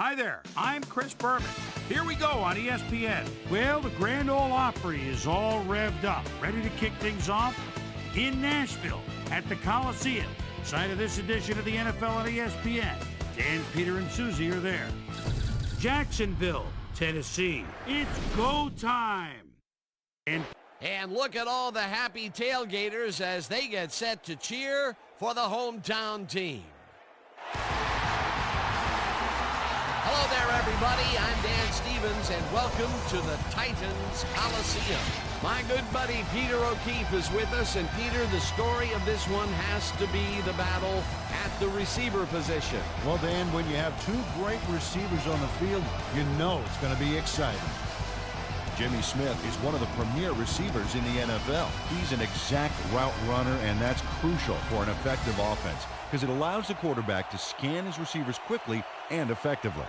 Hi there, I'm Chris Berman. Here we go on ESPN. Well, the Grand Ole Opry is all revved up, ready to kick things off in Nashville at the Coliseum. Site of this edition of the NFL on ESPN. Dan, Peter, and Susie are there. Jacksonville, Tennessee. It's go time. And look at all the happy tailgaters as they get set to cheer for the hometown team. Hello there, everybody. I'm Dan Stevens, and welcome to the Titans Coliseum. My good buddy Peter O'Keefe is with us, and Peter, the story of this one has to be the battle at the receiver position. Well, Dan, when you have two great receivers on the field, you know it's going to be exciting. Jimmy Smith is one of the premier receivers in the NFL. He's an exact route runner, and that's crucial for an effective offense because it allows the quarterback to scan his receivers quickly and effectively.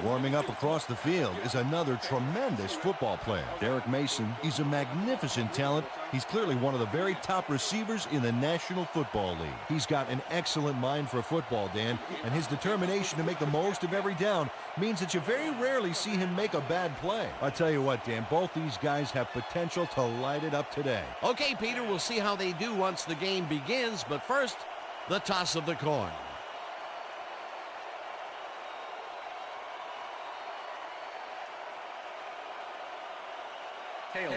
Warming up across the field is another tremendous football player. Derek Mason is a magnificent talent. He's clearly one of the very top receivers in the National Football League. He's got an excellent mind for football, Dan, and his determination to make the most of every down means that you very rarely see him make a bad play. I'll tell you what, Dan, both these guys have potential to light it up today. Okay, Peter, we'll see how they do once the game begins, but first, the toss of the coin. Tails.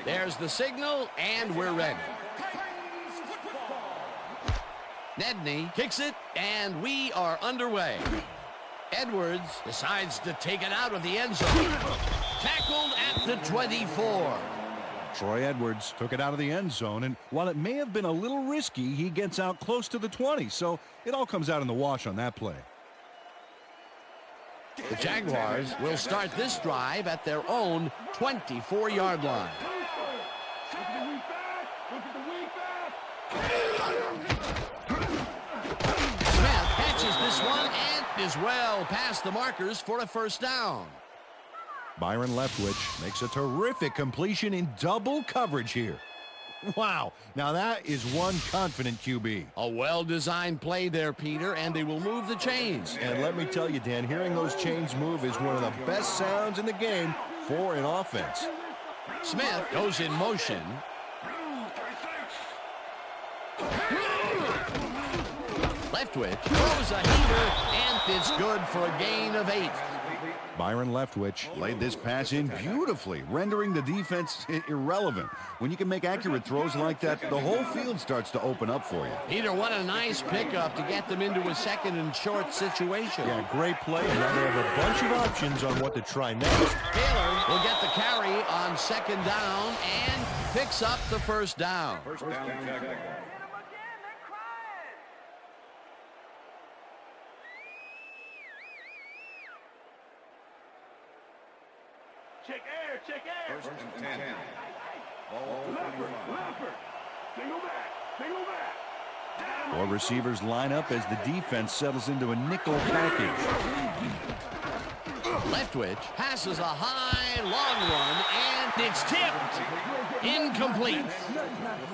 There's the signal, and we're ready. Nedney kicks it, and we are underway. Edwards decides to take it out of the end zone. Tackled at the 24. Troy Edwards took it out of the end zone, and while it may have been a little risky, he gets out close to the 20, so it all comes out in the wash on that play. The Jaguars will start this drive at their own 24-yard line. Smith catches this one and is well past the markers for a first down. Byron Leftwich makes a terrific completion in double coverage here. Wow, now that is one confident QB. A well-designed play there, Peter, and they will move the chains. And let me tell you, Dan, hearing those chains move is one of the best sounds in the game for an offense. Smith goes in motion. Leftwich throws a heater, and it's good for a gain of 8. Byron Leftwich laid this pass in beautifully, rendering the defense irrelevant. When you can make accurate throws like that, the whole field starts to open up for you. Peter, what a nice pickup to get them into a second and short situation. Yeah, great play, and now they have a bunch of options on what to try next. Taylor will get the carry on second down and picks up the first down. First down, Jaguars. Check air, check air. First and 10. Ball 25. Single back. Four receivers line up as the defense settles into a nickel package. Leftwich passes a high, long one, and it's tipped. Incomplete.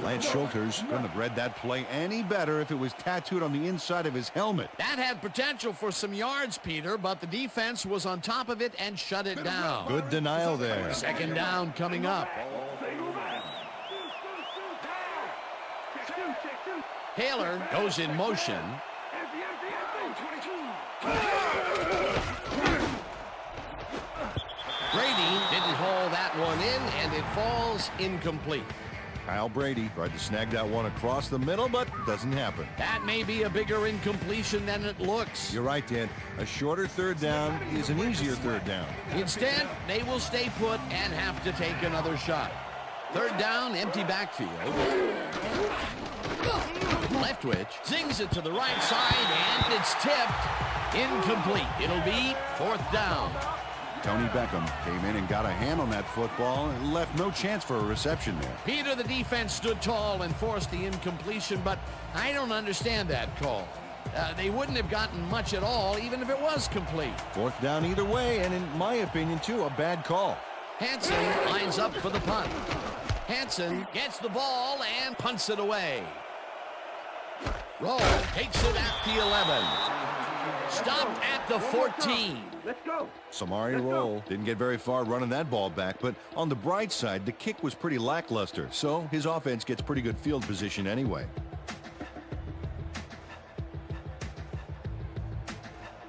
Lance Schulters couldn't have read that play any better if it was tattooed on the inside of his helmet. That had potential for some yards, Peter, but the defense was on top of it and shut it down. Good denial there. Second down coming up. Taylor goes in motion. Brady didn't haul that one in, and it falls incomplete. Kyle Brady tried to snag that one across the middle, but doesn't happen. That may be a bigger incompletion than it looks. You're right, Dan. A shorter third down is an easier third down. Instead, they will stay put and have to take another shot. Third down, empty backfield. Leftwich zings it to the right side, and it's tipped. Incomplete. It'll be fourth down. Tony Beckham came in and got a hand on that football and left no chance for a reception there. Peter, the defense stood tall and forced the incompletion, but I don't understand that call. They wouldn't have gotten much at all, even if it was complete. Fourth down either way, and in my opinion, too, a bad call. Hansen lines up for the punt. Hansen gets the ball and punts it away. Roll takes it at the 11. Stopped at the 14. Let's go. Samari Roll didn't get very far running that ball back, but on the bright side, the kick was pretty lackluster, so his offense gets pretty good field position anyway.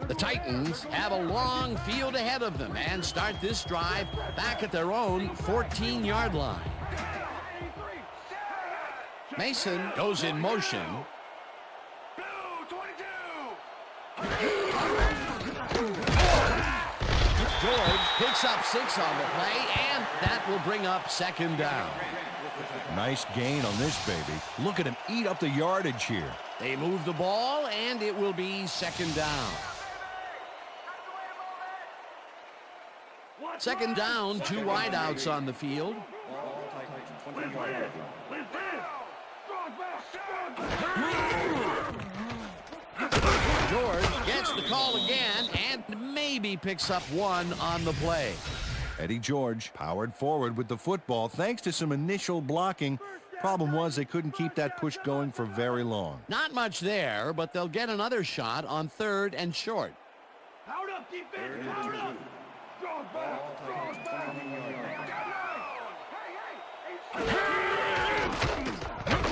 The Titans have a long field ahead of them and start this drive back at their own 14-yard line. Mason goes in motion. George picks up 6 on the play, and that will bring up second down. Nice gain on this baby. Look at him eat up the yardage here. They move the ball, and it will be second down. Second down, 2 wideouts on the field. George gets the call again and maybe picks up 1 on the play. Eddie George powered forward with the football thanks to some initial blocking. Problem was they couldn't keep that push going for very long. Not much there, but they'll get another shot on 3rd and short. Out up, defense. Out up. Draws back. Draws back.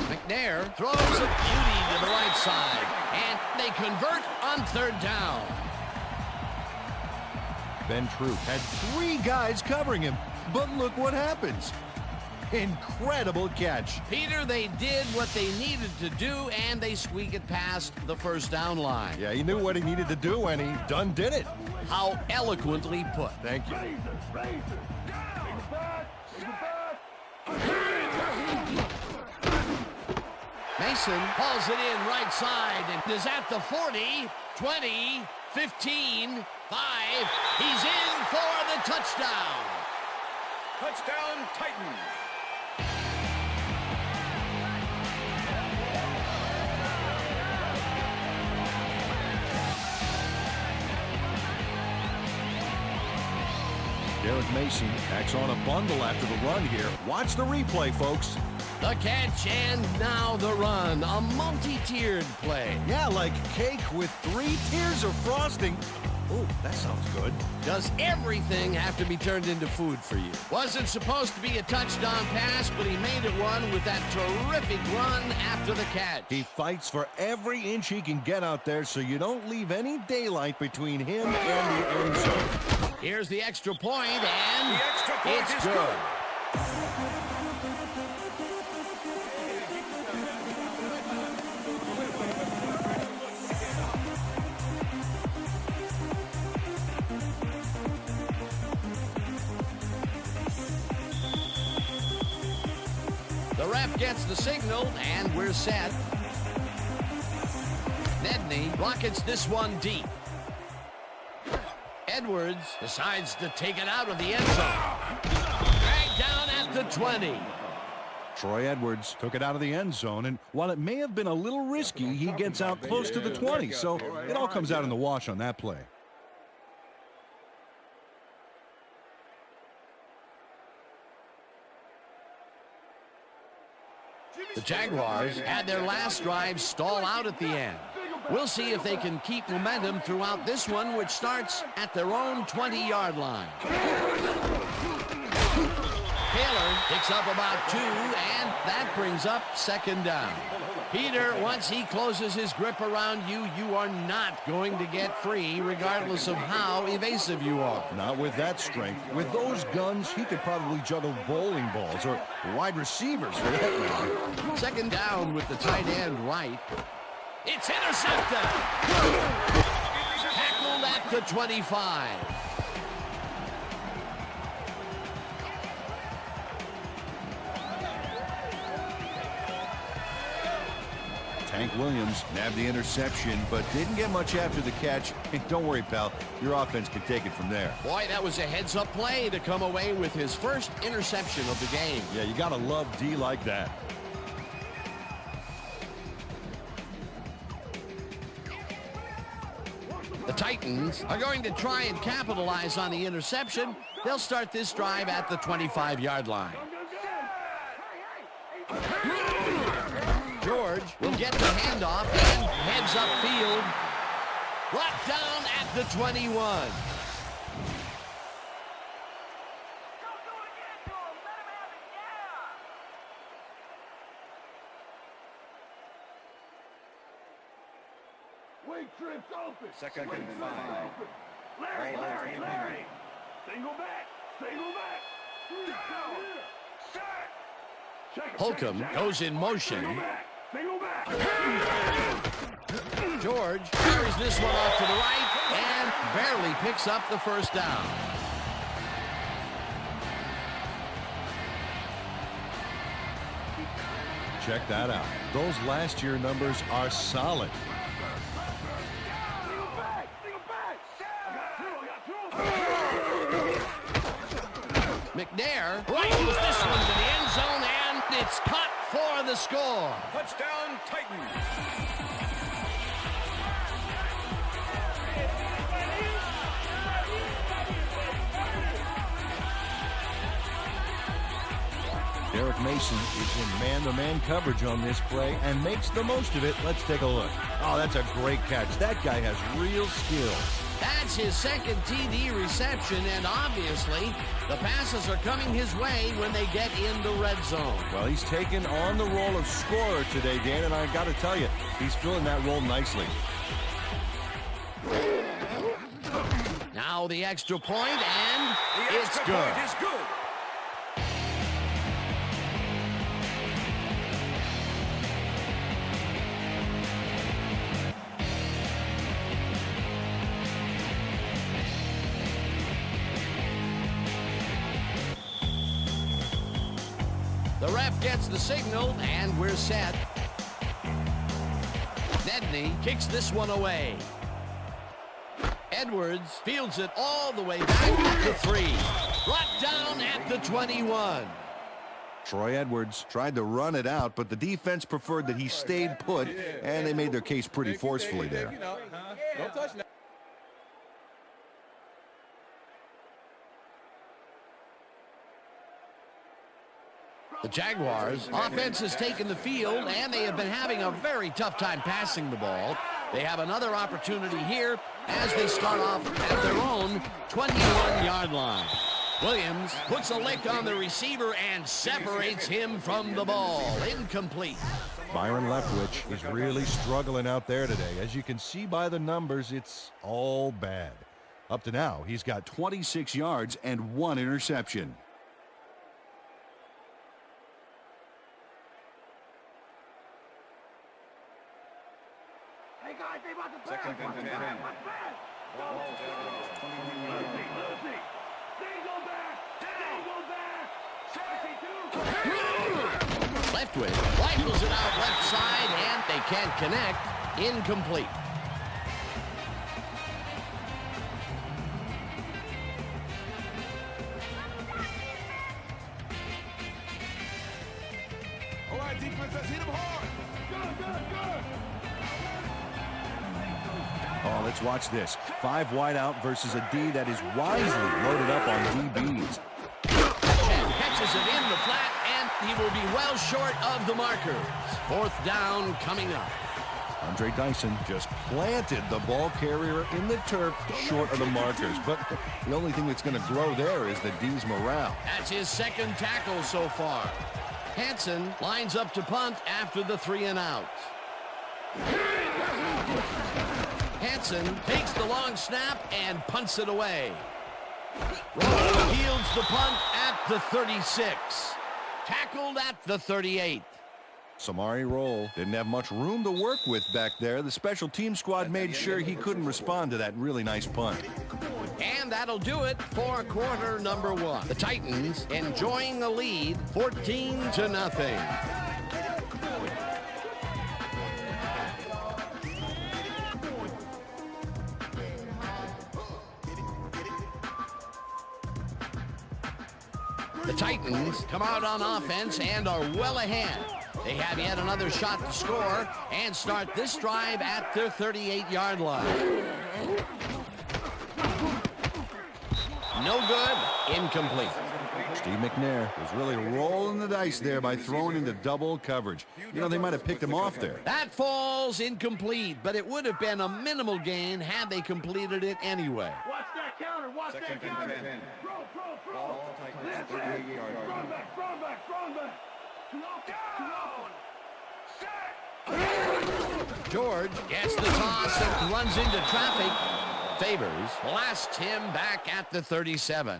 McNair throws a beauty to the right side, and they convert on 3rd down. Ben Troop had 3 guys covering him, but look what happens. Incredible catch. Peter, they did what they needed to do, and they squeak it past the 1st down line. Yeah, he knew what he needed to do, and he done did it. How eloquently put. Thank you. Mason hauls it in right side and is at the 40, 20, 15, 5. He's in for the touchdown. Touchdown, Titans. Derek Mason tacks on a bundle after the run here. Watch the replay, folks. The catch and now the run. A multi-tiered play. Yeah, like cake with 3 tiers of frosting. Oh, that sounds good. Does everything have to be turned into food for you? Wasn't supposed to be a touchdown pass, but he made it one with that terrific run after the catch. He fights for every inch he can get out there so you don't leave any daylight between him and the end zone. Here's the extra point, and The extra point it's is good. The ref gets the signal, and we're set. Nedney rockets this one deep. Edwards decides to take it out of the end zone. Dragged down at the 20. Troy Edwards took it out of the end zone, and while it may have been a little risky, he gets out close to the 20, so it all comes out in the wash on that play. The Jaguars had their last drive stall out at the end. We'll see if they can keep momentum throughout this one, which starts at their own 20-yard line. Taylor picks up about 2, and that brings up second down. Peter, once he closes his grip around you, you are not going to get free, regardless of how evasive you are. Not with that strength. With those guns, he could probably juggle bowling balls or wide receivers for that matter. Second down with the tight end right. It's intercepted. Tackled at the 25. Tank Williams nabbed the interception, but didn't get much after the catch. Hey, don't worry, pal. Your offense can take it from there. Boy, that was a heads-up play to come away with his first interception of the game. Yeah, you got to love D like that. The Titans are going to try and capitalize on the interception. They'll start this drive at the 25-yard line. George will get the handoff and heads upfield. Brought down at the 21. Wait, trips open. Second and 5. Larry. Single back. Holcomb goes in motion. Single back. George carries this one off to the right and barely picks up the first down. Check that out. Those last year numbers are solid. McNair rifles this one to the end zone, and it's caught for the score. Touchdown, Titans. Derek Mason is in man-to-man coverage on this play and makes the most of it. Let's take a look. Oh, that's a great catch. That guy has real skills. That's his second TD reception, and obviously the passes are coming his way when they get in the red zone. Well, he's taken on the role of scorer today, Dan, and I got to tell you, he's filling that role nicely. Now the extra point, and it's good. It's good. The ref gets the signal, and we're set. Nedney kicks this one away. Edwards fields it all the way back at the 3. Brought down at the 21. Troy Edwards tried to run it out, but the defense preferred that he stayed put, and they made their case pretty forcefully there. Don't touch now. The Jaguars offense has taken the field, and they have been having a very tough time passing the ball. They have another opportunity here as they start off at their own 21-yard line. Williams puts a lick on the receiver and separates him from the ball. Incomplete. Byron Leftwich is really struggling out there today. As you can see by the numbers, it's all bad. Up to now, he's got 26 yards and 1 interception. Hey guys, they about to pass. Second and 10. Leftwich rifles it out left side, and they can't connect. Incomplete. All right, defense, let's hit him hard. Good. Oh, let's watch this. 5 wide out versus a D that is wisely loaded up on DBs. And catches it in the flat, and he will be well short of the markers. 4th down coming up. Andre Dyson just planted the ball carrier in the turf short of the markers. But the only thing that's going to grow there is the D's morale. That's his second tackle so far. Hansen lines up to punt after the 3 and out. Hansen takes the long snap and punts it away. Rowe fields the punt at the 36. Tackled at the 38. Samari Roll didn't have much room to work with back there. The special team squad made sure he couldn't respond to that really nice punt. And that'll do it for quarter number 1. The Titans enjoying a lead 14-0. The Titans come out on offense and are well ahead. They have yet another shot to score and start this drive at their 38-yard line. No good. Incomplete. Steve McNair was really rolling the dice there by throwing into double coverage. You know, they might have picked him off there. That falls incomplete, but it would have been a minimal gain had they completed it anyway. Watch that counter. Watch that counter. Throw. That's it. Run back. George gets the toss and runs into traffic. Favors blasts him back at the 37.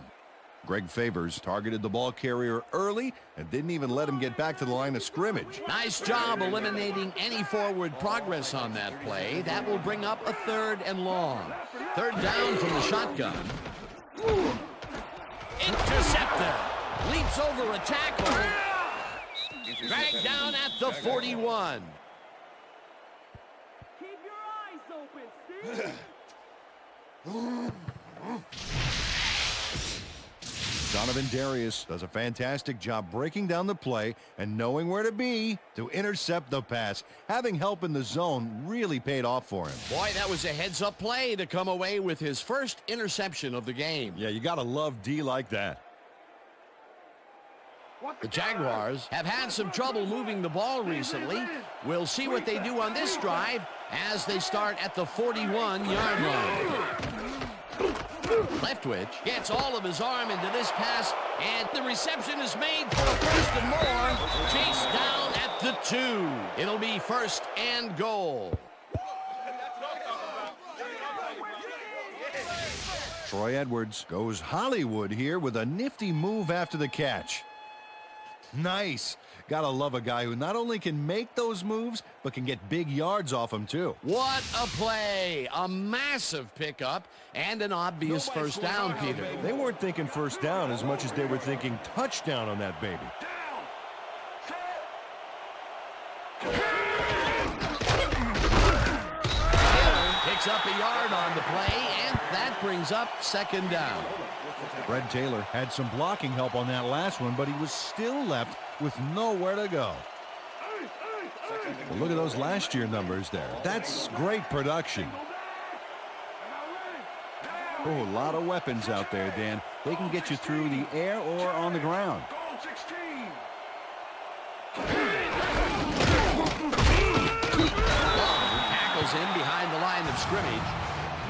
Greg Favors targeted the ball carrier early and didn't even let him get back to the line of scrimmage. Nice job eliminating any forward progress on that play. That will bring up a 3rd and long. 3rd down from the shotgun. Interceptor. Leaps over a tackle. Dragged down at the 41. Keep your eyes open, Steve. Donovan Darius does a fantastic job breaking down the play and knowing where to be to intercept the pass. Having help in the zone really paid off for him. Boy, that was a heads-up play to come away with his first interception of the game. Yeah, you got to love D like that. The Jaguars have had some trouble moving the ball recently. We'll see what they do on this drive as they start at the 41-yard line. Leftwich gets all of his arm into this pass, and the reception is made for a 1st and more. Chased down at the 2. It'll be 1st and goal. Troy Edwards goes Hollywood here with a nifty move after the catch. Nice. Gotta love a guy who not only can make those moves, but can get big yards off them, too. What a play. A massive pickup and an obvious 1st down, Peter. They weren't thinking 1st down as much as they were thinking touchdown on that baby. Picks up a yard on the play, and that brings up 2nd down. Fred Taylor had some blocking help on that last one, but he was still left with nowhere to go. Well, look at those last year numbers there. That's great production. Oh, a lot of weapons out there, Dan. They can get you through the air or on the ground. Tackles him behind the line of scrimmage.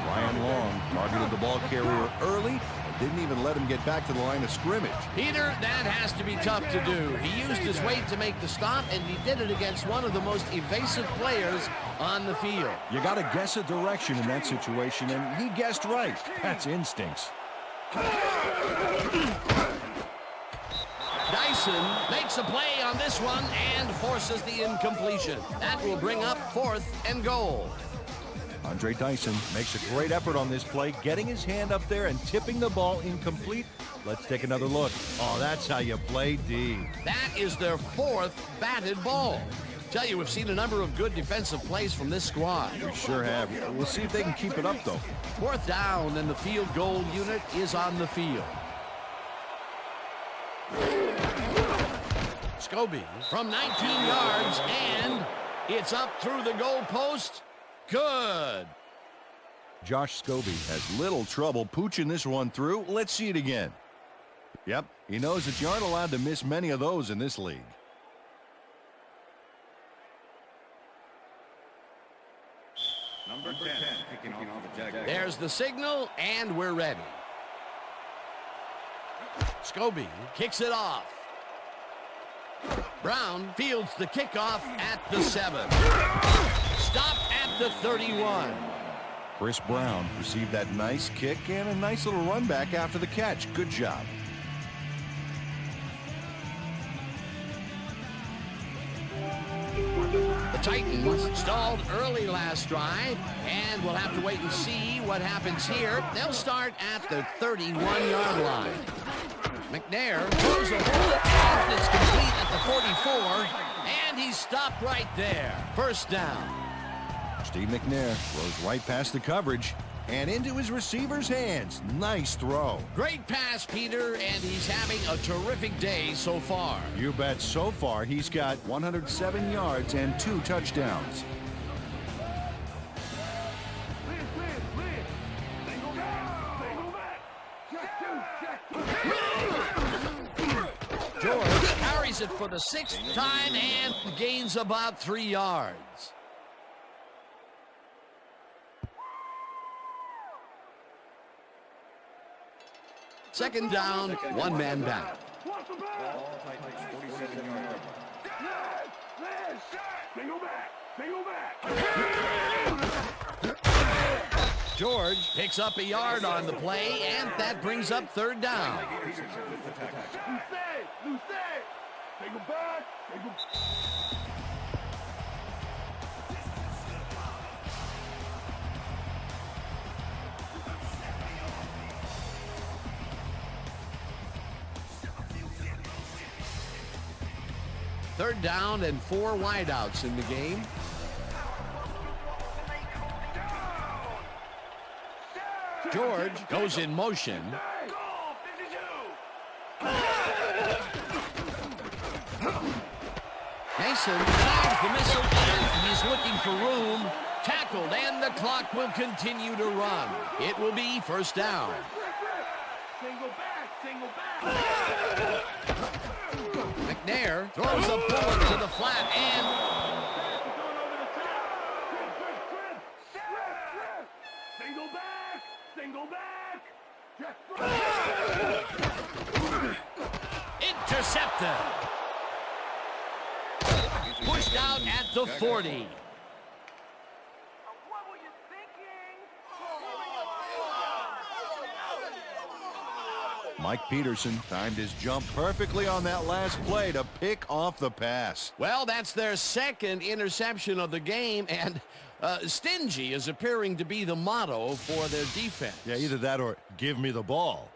Ryan Long targeted the ball carrier early. Didn't even let him get back to the line of scrimmage. Peter, that has to be tough to do. He used his weight to make the stop, and he did it against one of the most evasive players on the field. You got to guess a direction in that situation, and he guessed right. That's instincts. Dyson makes a play on this one and forces the incompletion. That will bring up 4th and goal. Andre Dyson makes a great effort on this play, getting his hand up there and tipping the ball incomplete. Let's take another look. Oh, that's how you play D. That is their 4th batted ball. Tell you, we've seen a number of good defensive plays from this squad. We sure have. We'll see if they can keep it up, though. 4th down, and the field goal unit is on the field. Scobie from 19 yards, and it's up through the goal post. Good. Josh Scobie has little trouble pooching this one through. Let's see it again. Yep, he knows that you aren't allowed to miss many of those in this league. Number 10, picking off the Jaguars. There's the signal, and we're ready. Scobie kicks it off. Brown fields the kickoff at the 7. Stopped at the 31. Chris Brown received that nice kick and a nice little run back after the catch. Good job. The Titans stalled early last drive, and we'll have to wait and see what happens here. They'll start at the 31-yard line. McNair throws a bullet, and it's complete at the 44, and he's stopped right there. 1st down. Steve McNair throws right past the coverage. and into his receiver's hands. Nice throw. Great pass, Peter, and he's having a terrific day so far. You bet. So far, he's got 107 yards and 2 touchdowns. George carries it for the 6th time and gains about 3 yards. Second down, 1 man back. George picks up a yard on the play, and that brings up 3rd down. Third down and 4 wideouts in the game. George goes in motion. Mason flags the missile, and he's looking for room. Tackled, and the clock will continue to run. It will be 1st down. McNair throws a bullet to the flat, and intercepted. Pushed out at the 40. Mike Peterson timed his jump perfectly on that last play to pick off the pass. Well, that's their 2nd interception of the game, and stingy is appearing to be the motto for their defense. Yeah, either that or give me the ball.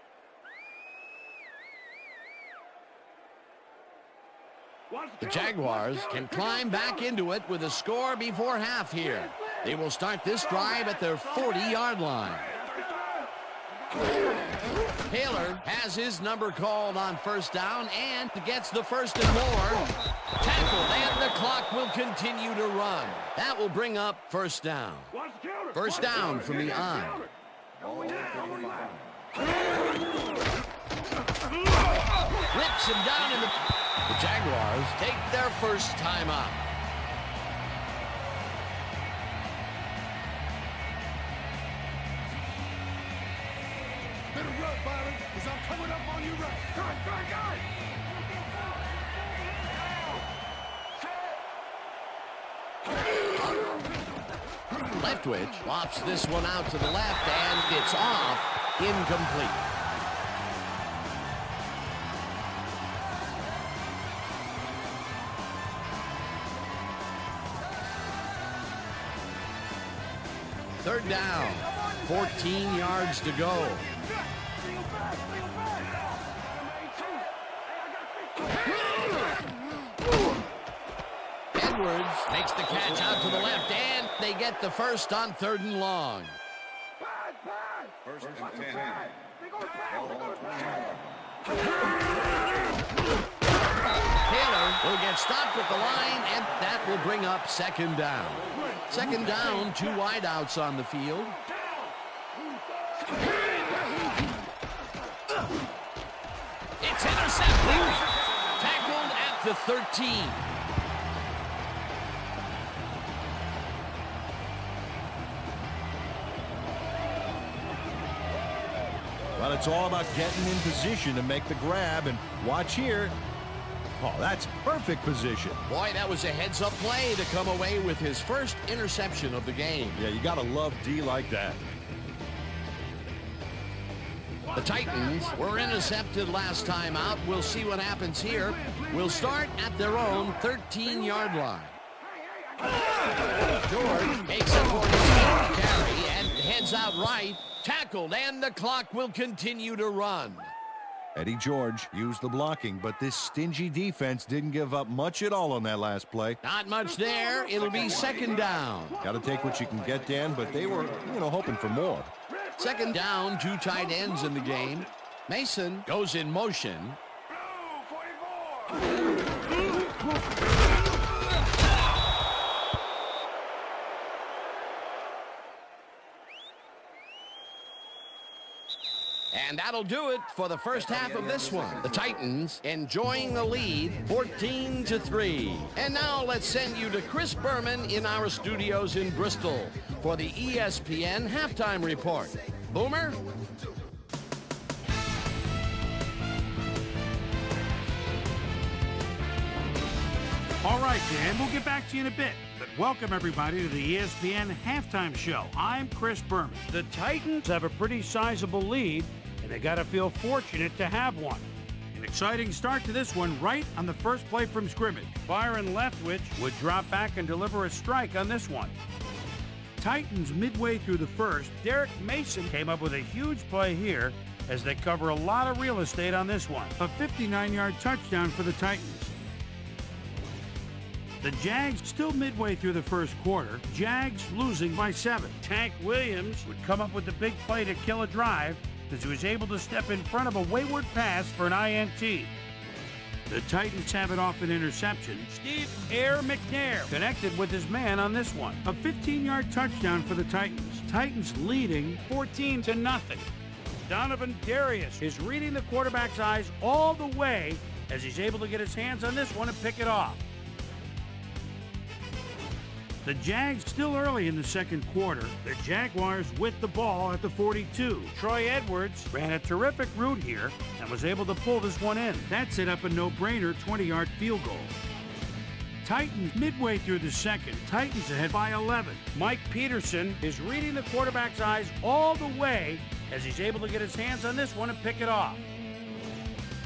The Jaguars can climb back into it with a score before half here. They will start this drive at their 40-yard line. Taylor has his number called on 1st down and gets the 1st and more. Tackled, and the clock will continue to run. That will bring up 1st down. 1st down from the I. Rips him down in the... The Jaguars take their 1st timeout. Better run, Byron, because I'm coming up on you right. Guard. Leftwich lofts this one out to the left, and it's off. Incomplete. Third down, 14 yards to go. Edwards makes the catch out to the left, and they get the 1st on 3rd and long. 1st and 10. Taylor will get stopped at the line, and that will bring up 2nd down. 2nd down, 2 wideouts on the field. It's intercepted. Tackled at the 13. Well, it's all about getting in position to make the grab, and watch here. Oh, that's perfect position. Boy, that was a heads-up play to come away with his 1st interception of the game. Yeah, you got to love D like that. The Titans were intercepted last time out. We'll see what happens here. We'll start at their own 13-yard line. George makes it for his carry and heads out right. Tackled, and the clock will continue to run. Eddie George used the blocking, but this stingy defense didn't give up much at all on that last play. Not much there. It'll be second down. Got to take what you can get, Dan, but they were, hoping for more. Second down, 2 tight ends in the game. Mason goes in motion. And that'll do it for the first half of this one. The Titans enjoying the lead, 14-3. And now let's send you to Chris Berman in our studios in Bristol for the ESPN halftime report. Boomer? All right, Dan, we'll get back to you in a bit. But welcome, everybody, to the ESPN halftime show. I'm Chris Berman. The Titans have a pretty sizable lead, and they got to feel fortunate to have one. An exciting start to this one right on the first play from scrimmage. Byron Leftwich would drop back and deliver a strike on this one. Titans midway through the first, Derek Mason came up with a huge play here as they cover a lot of real estate on this one. A 59-yard touchdown for the Titans. The Jags still midway through the first quarter. Jags losing by 7. Tank Williams would come up with the big play to kill a drive as he was able to step in front of a wayward pass for an INT. The Titans have it off an interception. Steve Air McNair connected with his man on this one. A 15-yard touchdown for the Titans. Titans leading 14-0. Donovan Darius is reading the quarterback's eyes all the way as he's able to get his hands on this one and pick it off. The Jags still early in the second quarter. The Jaguars with the ball at the 42. Troy Edwards ran a terrific route here and was able to pull this one in. That set up a no-brainer 20-yard field goal. Titans midway through the second. Titans ahead by 11. Mike Peterson is reading the quarterback's eyes all the way as he's able to get his hands on this one and pick it off.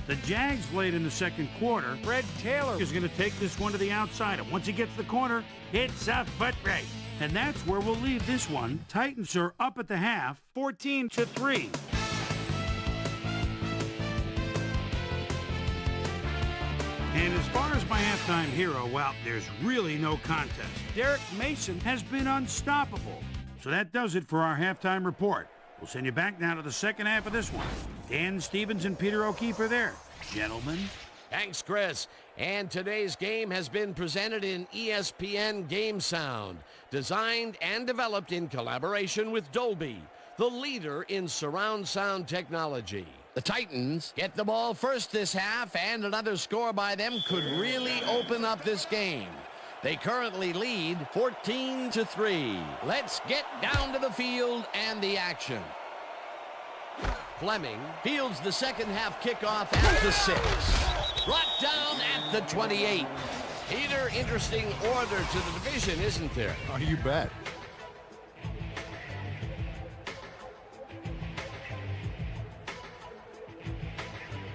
The Jags late in the second quarter. Fred Taylor is going to take this one to the outside. And once he gets the corner, it's a foot race. And that's where we'll leave this one. Titans are up at the half, 14-3. And as far as my halftime hero, well, there's really no contest. Derek Mason has been unstoppable. So that does it for our halftime report. We'll send you back now to the second half of this one. Dan Stevens and Peter O'Keefe are there. Gentlemen. Thanks, Chris. And today's game has been presented in ESPN Game Sound, designed and developed in collaboration with Dolby, the leader in surround sound technology. The Titans get the ball first this half, and another score by them could really open up this game. They currently lead 14-3. Let's get down to the field and the action. Fleming fields the second half kickoff at the 6. Brought down at the 28. Peter, interesting order to the division, isn't there? Oh, you bet.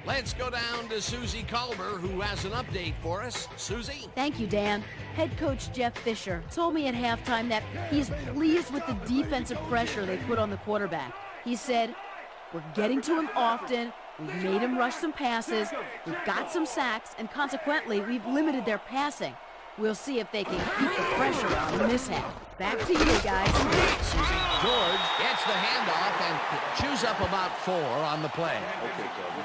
Let's go down to Susie Culber, who has an update for us. Susie? Thank you, Dan. Head coach Jeff Fisher told me at halftime that he's pleased with the defensive pressure they put on the quarterback. He said, "We're getting to him often. We've made him rush some passes. We've got some sacks, and consequently, we've limited their passing. We'll see if they can keep the pressure on this half." Back to you, guys. Susie. George gets the handoff and chews up about 4 on the play. Okay, Coach,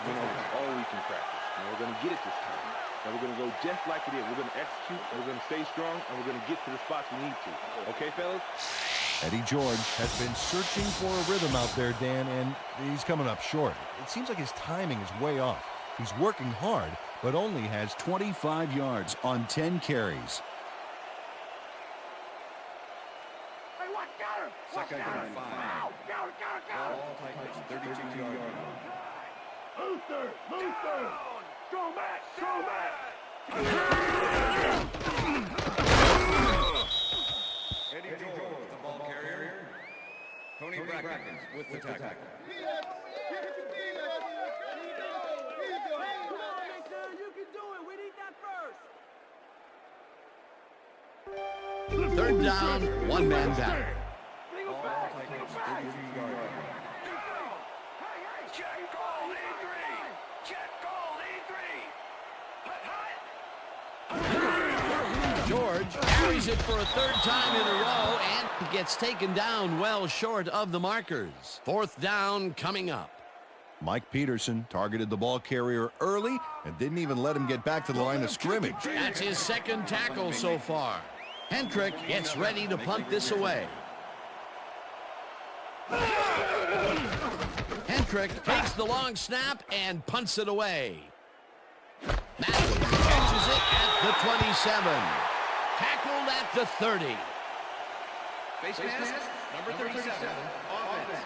all we can practice. We're going to get it this time. And we're going to go just like it is. We're going to execute, and we're going to stay strong, and we're going to get to the spots we need to. Okay, fellas? Eddie George has been searching for a rhythm out there, Dan, and he's coming up short. It seems like his timing is way off. He's working hard, but only has 25 yards on 10 carries. Second and 5. All Titans, 32-yard line. Luther! Strong back! Eddie George, the ball carrier. Tony Brackens with the tackle. Third down, one man down. All Titans, 32-yard line. George carries it for a third time in a row and gets taken down well short of the markers. Fourth down coming up. Mike Peterson targeted the ball carrier early and didn't even let him get back to the line of scrimmage. That's his second tackle so far. Hendrick gets ready to punt this away. Hendrick takes the long snap and punts it away. Matthews catches it at the 27. Tackled at the 30. Face mask, number 37, offense.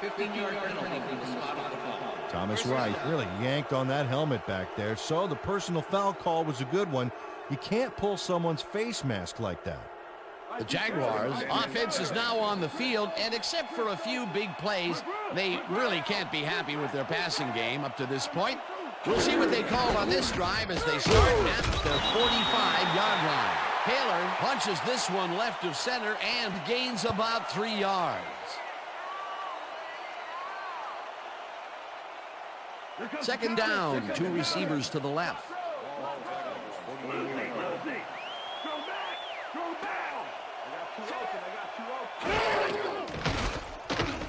15-yard penalty for the spot on the ball. Thomas Wright really yanked on that helmet back there, so the personal foul call was a good one. You can't pull someone's face mask like that. The Jaguars' offense is now on the field, and except for a few big plays, they really can't be happy with their passing game up to this point. We'll see what they call on this drive as they start at the 45-yard line. Taylor punches this one left of center and gains about 3 yards. Second down, two receivers to the left.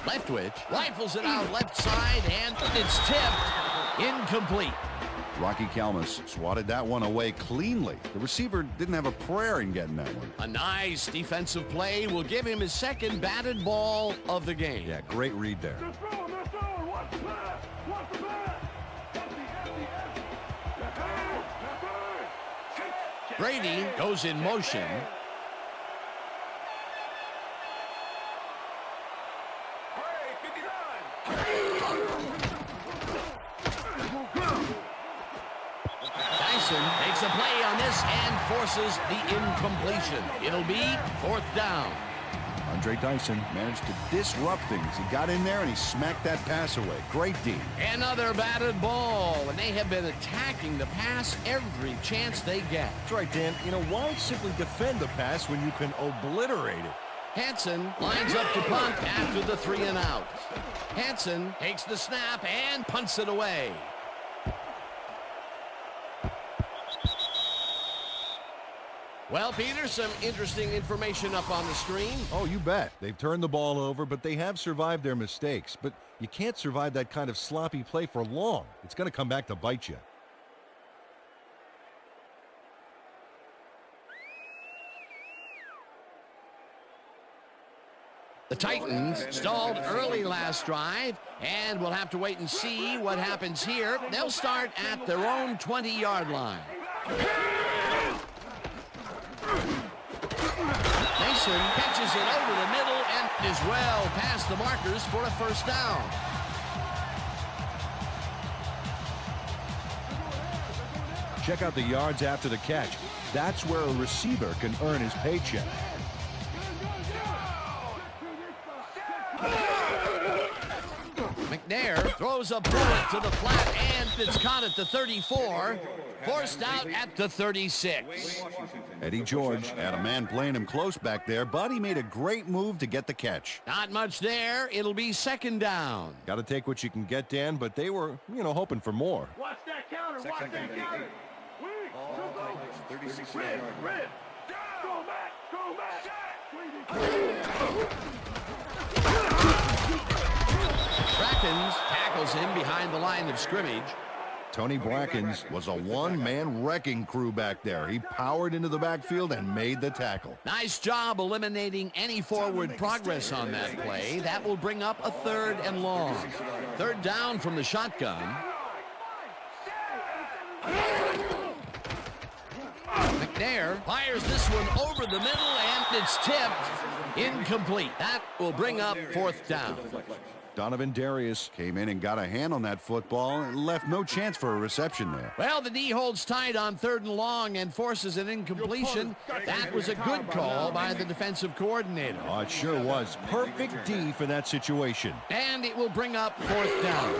Leftwich rifles it out left side, and it's tipped. Incomplete. Rocky Kalmus swatted that one away cleanly. The receiver didn't have a prayer in getting that one. A nice defensive play will give him his second batted ball of the game. Yeah, great read there. Brady goes in motion. Dyson makes a play on this and forces the incompletion. It'll be fourth down. Andre Dyson managed to disrupt things. He got in there and he smacked that pass away. Great D. Another batted ball, and they have been attacking the pass every chance they get. That's right, Dan. You know, why simply defend the pass when you can obliterate it? Hansen lines up to punt after the 3 and out. Hansen takes the snap and punts it away. Well, Peter, some interesting information up on the screen. Oh, you bet. They've turned the ball over, but they have survived their mistakes. But you can't survive that kind of sloppy play for long. It's going to come back to bite you. The Titans stalled early last drive, and we'll have to wait and see what happens here. They'll start at their own 20-yard line. Mason catches it over the middle and is well past the markers for a first down. Check out the yards after the catch. That's where a receiver can earn his paycheck. McNair throws a bullet to the flat, and it's caught at the 34. Forced out at the 36. Eddie George had a man playing him close back there, but he made a great move to get the catch. Not much there. It'll be second down. Got to take what you can get, Dan, but they were, hoping for more. Watch that counter. Watch that counter. 36 Red. Go back. Brackens tackles him behind the line of scrimmage. Tony Brackens was a one-man wrecking crew back there. He powered into the backfield and made the tackle. Nice job eliminating any forward progress on that play. That will bring up a 3rd and long. Third down from the shotgun. McNair fires this one over the middle, and it's tipped. Incomplete. That will bring up 4th down. Donovan Darius came in and got a hand on that football and left no chance for a reception there. Well, the D holds tight on 3rd and long and forces an incompletion. That was a good call by the defensive coordinator. Oh, it sure was. Perfect D for that situation. And it will bring up 4th down.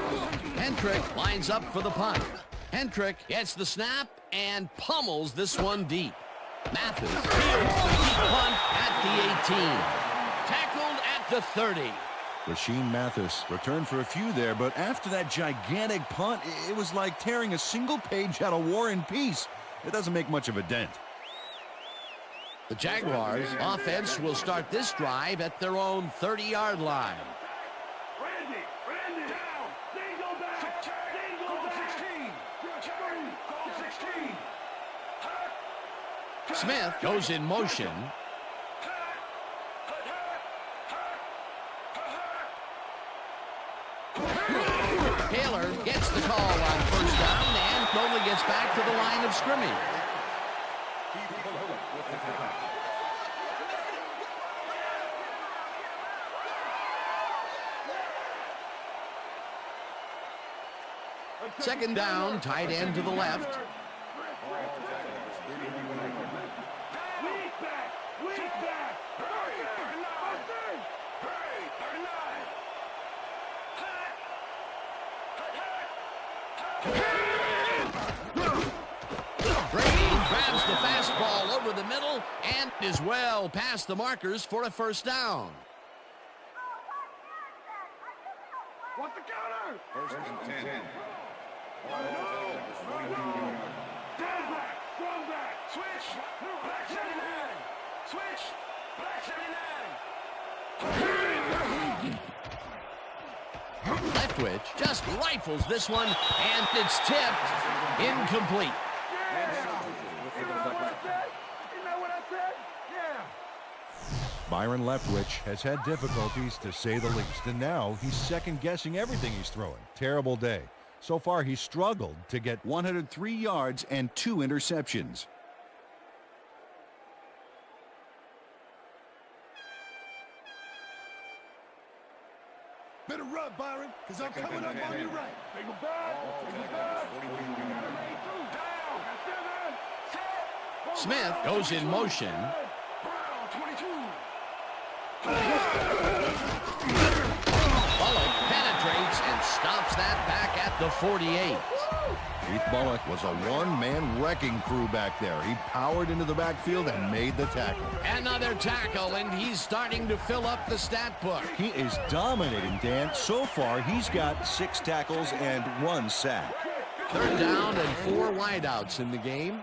Hendrick lines up for the punt. Hendrick gets the snap and pummels this one deep. Mathis fields the deep punt at the 18. Tackled at the 30. Rasheem Mathis returned for a few there, but after that gigantic punt, it was like tearing a single page out of War and Peace. It doesn't make much of a dent. The Jaguars offense will start this drive at their own 30-yard line. Randy, down. Dingle back. Dingle back. 16. Smith goes in motion. Taylor gets the call on first down and only gets back to the line of scrimmage. Second down, tight end to the left. Weak back. Brady grabs the fastball over the middle and is well past the markers for a first down. What's the counter? First and 10. Strong back. Switch. Black 79. Switch. Black 79. Leftwich just rifles this one, and it's tipped incomplete. Byron Leftwich has had difficulties, to say the least, and now he's second-guessing everything he's throwing. Terrible day. So far, he's struggled to get 103 yards and 2 interceptions. Better run, Byron, because I'm coming up on you right. Take him back. Smith goes in motion. Bullock penetrates and stops that back at the 48. Keith Bullock was a one-man wrecking crew back there. He powered into the backfield and made the tackle. Another tackle, and he's starting to fill up the stat book. He is dominating, Dan. So far, he's got 6 tackles and 1 sack. Third down and 4 wideouts in the game.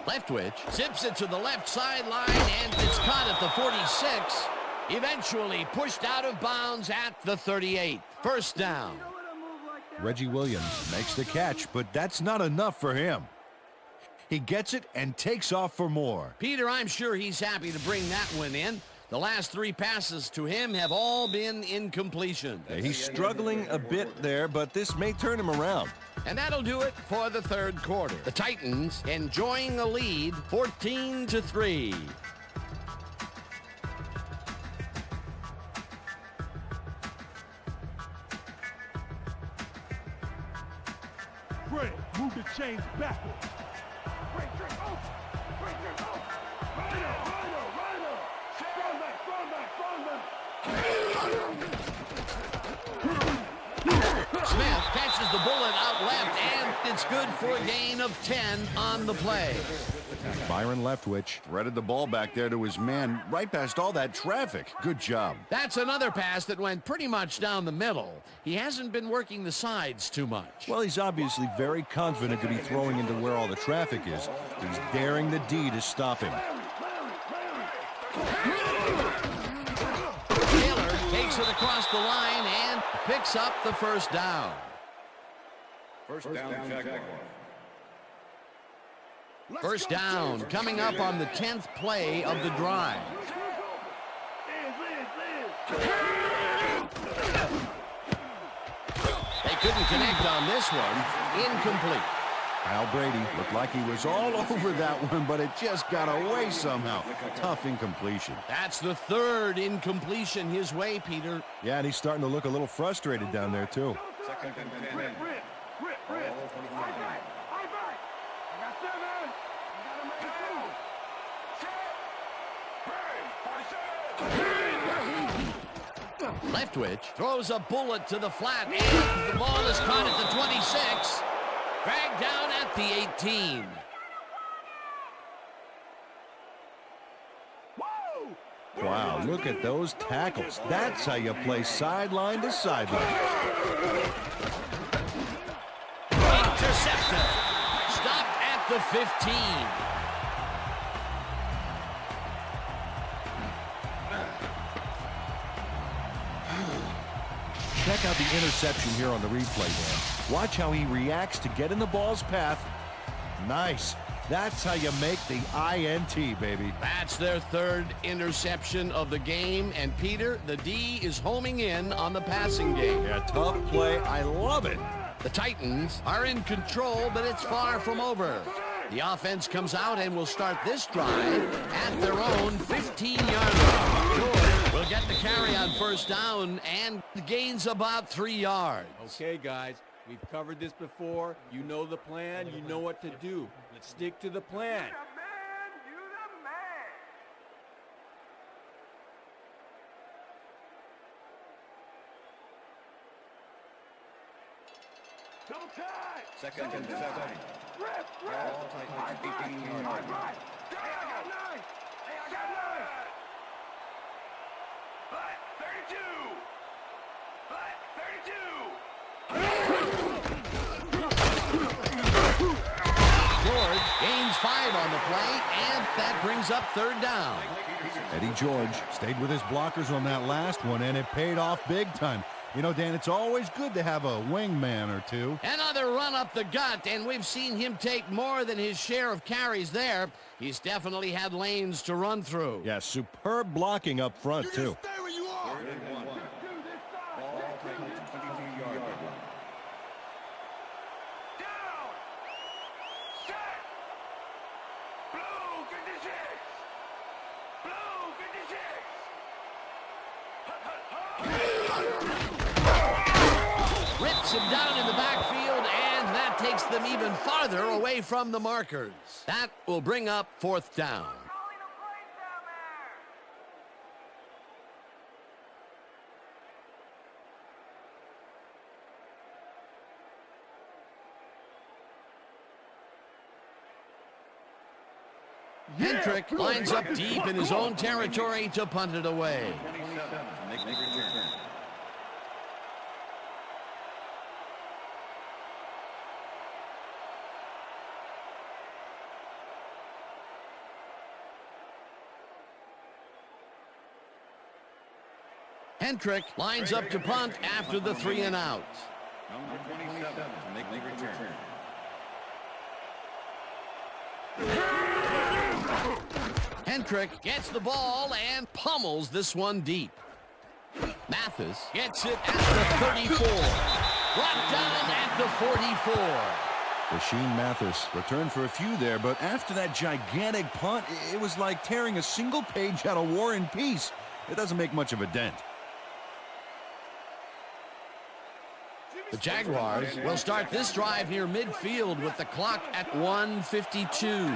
Leftwich zips it to the left sideline, and it's caught at the 46. Eventually pushed out of bounds at the 38. First down. Reggie Williams makes the catch, but that's not enough for him. He gets it and takes off for more. Peter, I'm sure he's happy to bring that one in. The last 3 passes to him have all been incompletion. He's struggling a bit there, but this may turn him around. And that'll do it for the third quarter. The Titans enjoying a lead, 14-3. Great. Move the chains backwards. Great trick. Oh. Great trick. Oh. Rhino. Smith catches the bullet out left, and it's good for a gain of 10 on the play. Byron Leftwich threaded the ball back there to his man right past all that traffic. Good job. That's another pass that went pretty much down the middle. He hasn't been working the sides too much. Well, he's obviously very confident to be throwing into where all the traffic is. He's daring the D to stop him. Taylor takes it across the line and picks up the first down. First down, Jaguars. First down coming up on the 10th play of the drive. They couldn't connect on this one. Incomplete. Kyle Brady looked like he was all over that one, but it just got away somehow. Tough incompletion. That's the third incompletion his way, Peter. Yeah, and he's starting to look a little frustrated down there, too. Second and 10. Leftwich throws a bullet to the flat, and the ball is caught at the 26. Dragged down at the 18. Wow, look at those tackles. That's how you play sideline to sideline. Intercepted. Stopped at the 15. Check out the interception here on the replay, Dan. Watch how he reacts to get in the ball's path. Nice. That's how you make the INT, baby. That's their third interception of the game. And Peter, the D is homing in on the passing game. Yeah, tough play. I love it. The Titans are in control, but it's far from over. The offense comes out and will start this drive at their own 15-yard line. George will get the carry on first down and gains about 3 yards. Okay, guys, we've covered this before. You know the plan. You know what to do. Let's stick to the plan. Double time! Second and 7. Rip! All Titans 18-yard line. Hey, I got 9! Hey, I got 9! But 32! George gains 5 on the play, and that brings up third down. Eddie George stayed with his blockers on that last one, and it paid off big time. You know, Dan, it's always good to have a wingman or two. Another run up the gut, and we've seen him take more than his share of carries there. He's definitely had lanes to run through. Yeah, superb blocking up front, too. Third and 1. All Titans 22-yard line. Down! Set! Blue 56! Blue 56! Rips him down in the backfield, and that takes them even farther away from the markers. That will bring up fourth down. Hendrick lines up deep in his own territory to punt it away. 27 to make the return. Hendrick lines up to punt after the 3 and out. Number 27 to make the return. Hendrick gets the ball and pummels this one deep. Mathis gets it at the 34. Brought down at the 44. Rasheem Mathis returned for a few there, but after that gigantic punt, it was like tearing a single page out of War and Peace. It doesn't make much of a dent. The Jaguars will start this drive near midfield with the clock at 1:52.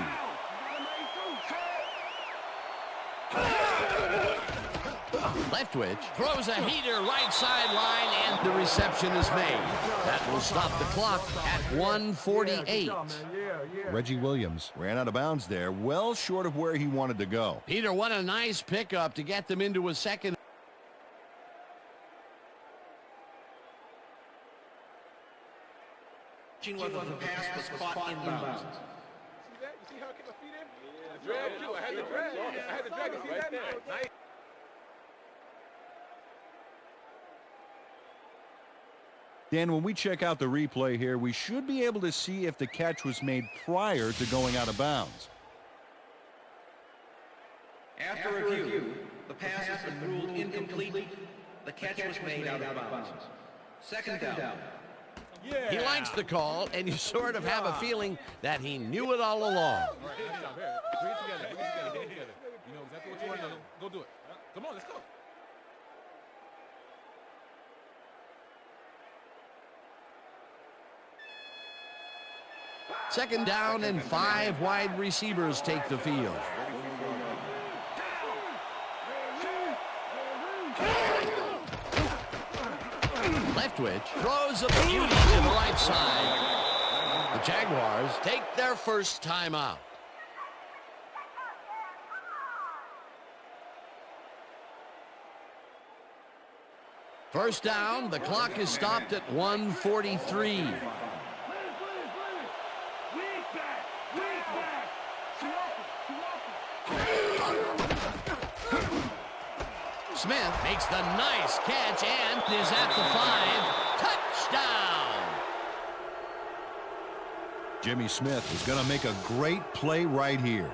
Leftwich throws a heater right sideline, and the reception is made. That will stop the clock at 1:48. Reggie Williams ran out of bounds there, well short of where he wanted to go. Peter, what a nice pickup to get them into a second. Whether the pass was caught inbounds. See that? You see how I kept my feet in? The drag, too. I had the drag. I had the drag. You see that? Nice. Dan, when we check out the replay here, we should be able to see if the catch was made prior to going out of bounds. After review, the pass has been ruled incomplete. The catch was made out of bounds. Second down. Yeah. He likes the call, and you sort of have a feeling that he knew it all along. Bring it together. Bring it together. Bring it together. You know exactly what you want to do. Go do it. Come on, let's go. Second down and 5 wide receivers take the field. Leftwich throws a beauty to the right side. The Jaguars take their first timeout. First down, the clock is stopped at 1:43. Smith makes the nice catch and is at the 5. Touchdown! Jimmy Smith is going to make a great play right here.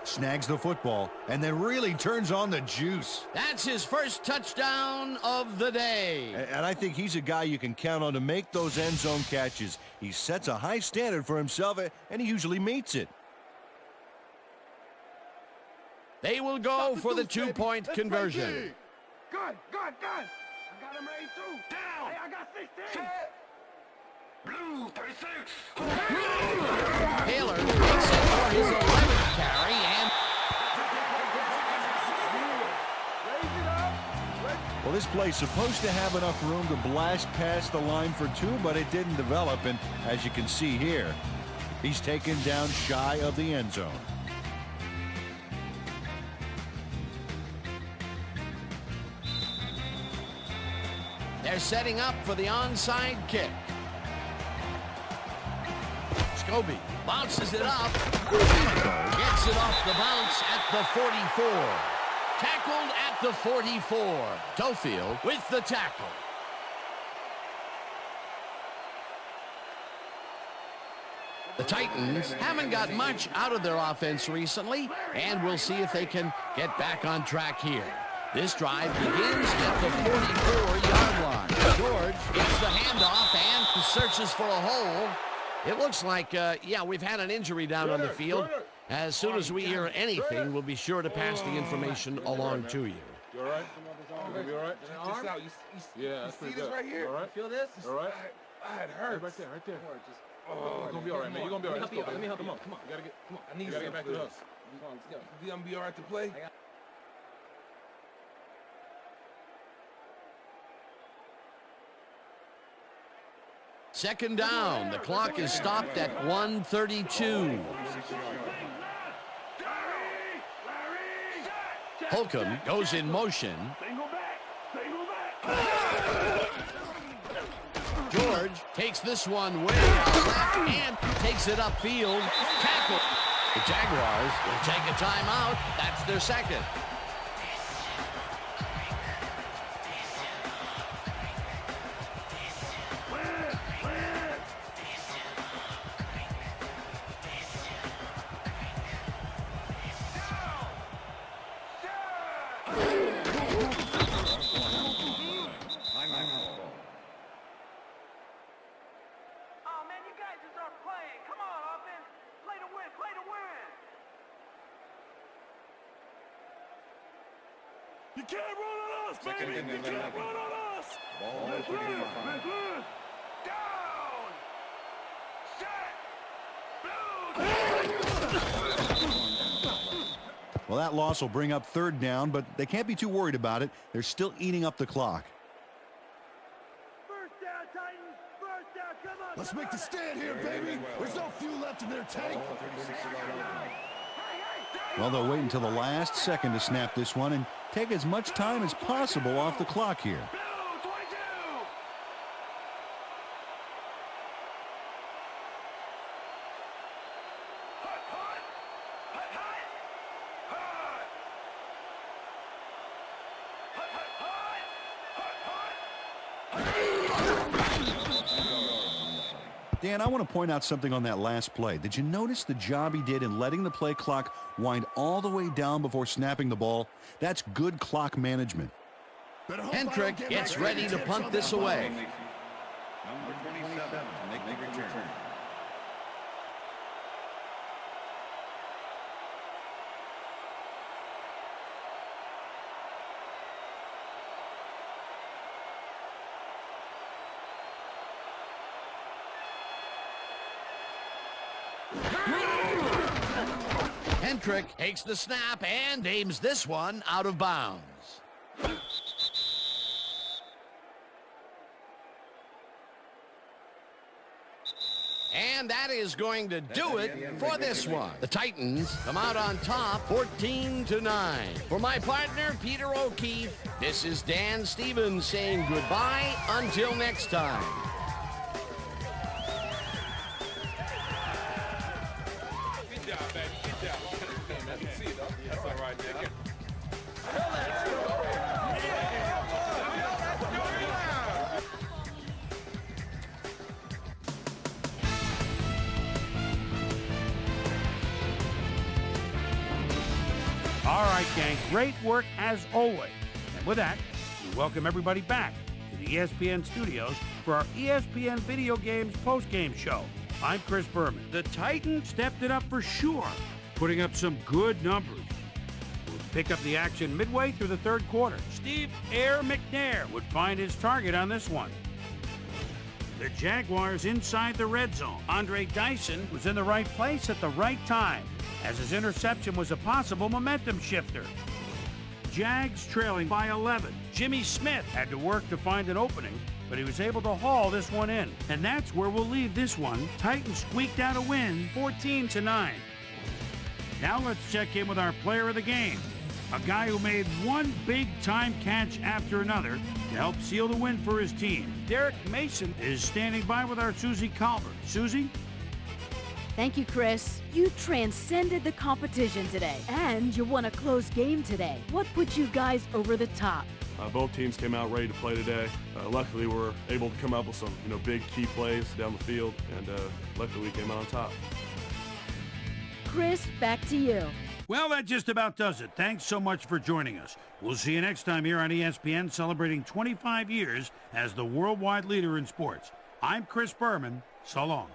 Snags the football and then really turns on the juice. That's his first touchdown of the day. And I think he's a guy you can count on to make those end zone catches. He sets a high standard for himself, and he usually meets it. They will go for the two-point conversion. Gun. I got him ready too. Down. Hey, I got 16. Blue 36. Taylor takes it for his 11th carry and... Well, this play's supposed to have enough room to blast past the line for 2, but it didn't develop, and as you can see here, he's taken down shy of the end zone. They're setting up for the onside kick. Scobie bounces it up. Gets it off the bounce at the 44. Tackled at the 44. Tofield with the tackle. The Titans haven't got much out of their offense recently, and we'll see if they can get back on track here. This drive begins at the 44-yard line. George gets the handoff and searches for a hole. It looks like, we've had an injury down on the field. As soon as we hear anything, we'll be sure to pass the information along to you. You all right? You gonna be all right? Just out. Yeah, you see this right here? All right. Feel this? All right. It hurts. Right there. Oh, you're gonna be all right, man. You're gonna be all right. Let's go, Let me help you. Come on. Come on. You gotta get. Come on. I need you gotta get back to this. us. You gonna be all right to play? Second down. The clock is stopped at 1:32. Holcomb goes in motion. George takes this one way out left and takes it upfield. Tackle. The Jaguars will take a timeout. That's their second. You can't run on us, baby! You can't run on us! Let's run! Down! Set! Well, that loss will bring up third down, but they can't be too worried about it. They're still eating up the clock. First down, Titans! First down, come on! Let's make the stand here, baby! There's no fuel left in their tank! Well, they'll wait until the last second to snap this one and take as much time as possible off the clock here. Dan, I want to point out something on that last play. Did you notice the job he did in letting the play clock wind all the way down before snapping the ball? That's good clock management. Hendrick gets ready to punt this away. Number 27 to make the return. Hendrick takes the snap and aims this one out of bounds. And that is going to do it for this one. The Titans come out on top 14-9. For my partner, Peter O'Keefe, this is Dan Stevens saying goodbye until next time. Good job, baby. Good job. See it, though. That's all right, man. All right, gang, great work as always. And with that, we welcome everybody back to the ESPN studios for our ESPN Video Games postgame show. I'm Chris Berman. The Titans stepped it up for sure, putting up some good numbers. We'll pick up the action midway through the third quarter. Steve Air McNair would find his target on this one. The Jaguars inside the red zone. Andre Dyson was in the right place at the right time, as his interception was a possible momentum shifter. Jags trailing by 11. Jimmy Smith had to work to find an opening, but he was able to haul this one in. And that's where we'll leave this one. Titans squeaked out a win, 14-9. Now let's check in with our player of the game, a guy who made one big-time catch after another to help seal the win for his team. Derek Mason is standing by with our Susie Colbert. Susie? Thank you, Chris. You transcended the competition today, and you won a close game today. What put you guys over the top? Both teams came out ready to play today. Luckily, we were able to come up with some, big key plays down the field, and luckily we came out on top. Chris, back to you. Well, that just about does it. Thanks so much for joining us. We'll see you next time here on ESPN, celebrating 25 years as the worldwide leader in sports. I'm Chris Berman. So long.